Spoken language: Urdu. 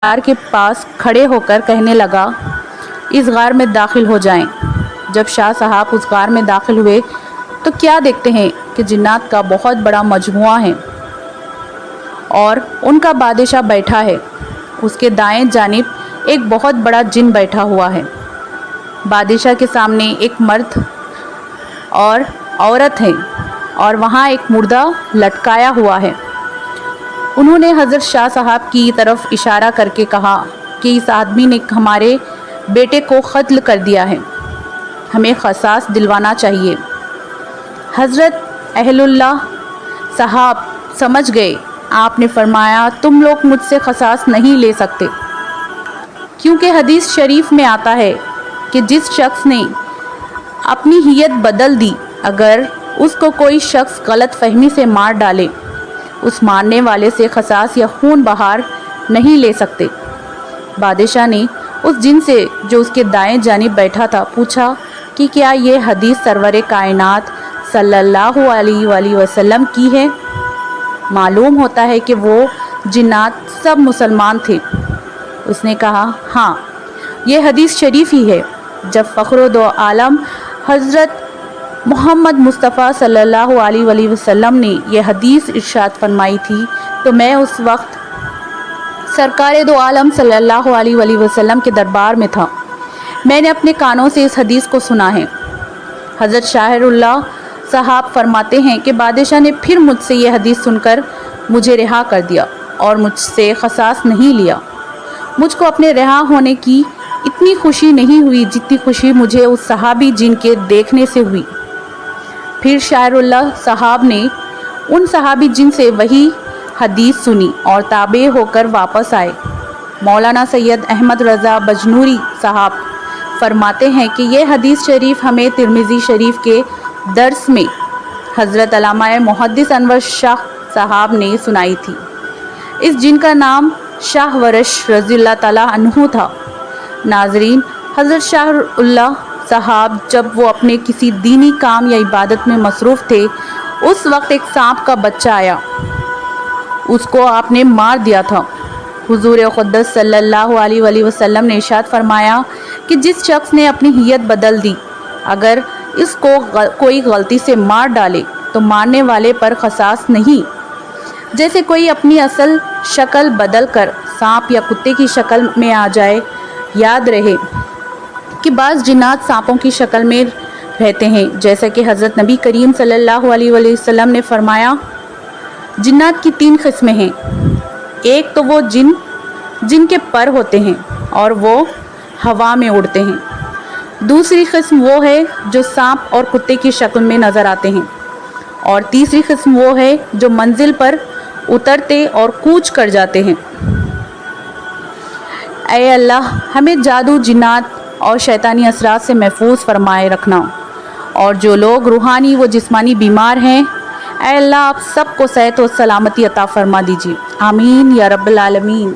غار کے پاس کھڑے ہو کر کہنے لگا، اس غار میں داخل ہو جائیں۔ جب شاہ صاحب اس غار میں داخل ہوئے تو کیا دیکھتے ہیں کہ جنات کا بہت بڑا مجموعہ ہے اور ان کا بادشاہ بیٹھا ہے۔ اس کے دائیں جانب ایک بہت بڑا جن بیٹھا ہوا ہے۔ بادشاہ کے سامنے ایک مرد اور عورت ہے اور وہاں ایک مردہ لٹکایا ہوا ہے۔ انہوں نے حضرت شاہ صاحب کی طرف اشارہ کر کے کہا کہ اس آدمی نے ہمارے بیٹے کو قتل کر دیا ہے، ہمیں قصاص دلوانا چاہیے۔ حضرت اہل اللہ صاحب سمجھ گئے۔ آپ نے فرمایا، تم لوگ مجھ سے قصاص نہیں لے سکتے، کیونکہ حدیث شریف میں آتا ہے کہ جس شخص نے اپنی ہیت بدل دی، اگر اس کو کوئی شخص غلط فہمی سے مار ڈالے، اس مارنے والے سے قصاص یا خون بہار نہیں لے سکتے۔ بادشاہ نے اس جن سے جو اس کے دائیں جانب بیٹھا تھا پوچھا کہ کیا یہ حدیث سرور کائنات صلی اللہ علیہ وآلہ وسلم کی ہے؟ معلوم ہوتا ہے کہ وہ جنات سب مسلمان تھے۔ اس نے کہا، ہاں، یہ حدیث شریف ہی ہے۔ جب فخر دو عالم حضرت محمد مصطفیٰ صلی اللہ علیہ وآلہ وسلم نے یہ حدیث ارشاد فرمائی تھی تو میں اس وقت سرکار دو عالم صلی اللہ علیہ وآلہ وسلم کے دربار میں تھا۔ میں نے اپنے کانوں سے اس حدیث کو سنا ہے۔ حضرت شاہ اللہ صاحب فرماتے ہیں کہ بادشاہ نے پھر مجھ سے یہ حدیث سن کر مجھے رہا کر دیا اور مجھ سے قصاص نہیں لیا۔ مجھ کو اپنے رہا ہونے کی اتنی خوشی نہیں ہوئی جتنی خوشی مجھے اس صحابی جن کے دیکھنے سے ہوئی۔ پھر شاعر اللہ صاحب نے ان صحابی جن سے وہی حدیث سنی اور تابع ہو کر واپس آئے۔ مولانا سید احمد رضا بجنوری صاحب فرماتے ہیں کہ یہ حدیث شریف ہمیں ترمذی شریف کے درس میں حضرت علامہ محدث انور شاہ صاحب نے سنائی تھی۔ اس جن کا نام شاہ ورش رضی اللہ تعالیٰ عنہ تھا۔ ناظرین، حضرت شاہ اللہ صاحب جب وہ اپنے کسی دینی کام یا عبادت میں مصروف تھے، اس وقت ایک سانپ کا بچہ آیا، اس کو آپ نے مار دیا تھا۔ حضور اقدس صلی اللہ علیہ وآلہ وسلم نے ارشاد فرمایا کہ جس شخص نے اپنی ہیت بدل دی، اگر اس کو کوئی غلطی سے مار ڈالے تو مارنے والے پر قصاص نہیں۔ جیسے کوئی اپنی اصل شکل بدل کر سانپ یا کتے کی شکل میں آ جائے۔ یاد رہے کہ بعض جنات سانپوں کی شکل میں رہتے ہیں، جیسا کہ حضرت نبی کریم صلی اللہ علیہ وآلہ وسلم نے فرمایا، جنات کی 3 قسمیں ہیں۔ ایک تو وہ جن کے پر ہوتے ہیں اور وہ ہوا میں اڑتے ہیں۔ دوسری قسم وہ ہے جو سانپ اور کتے کی شکل میں نظر آتے ہیں، اور تیسری قسم وہ ہے جو منزل پر اترتے اور کوچ کر جاتے ہیں۔ اے اللہ، ہمیں جادو، جنات اور شیطانی اثرات سے محفوظ فرمائے رکھنا، اور جو لوگ روحانی و جسمانی بیمار ہیں، اے اللہ آپ سب کو صحت و سلامتی عطا فرما دیجیے۔ آمین یا رب العالمین۔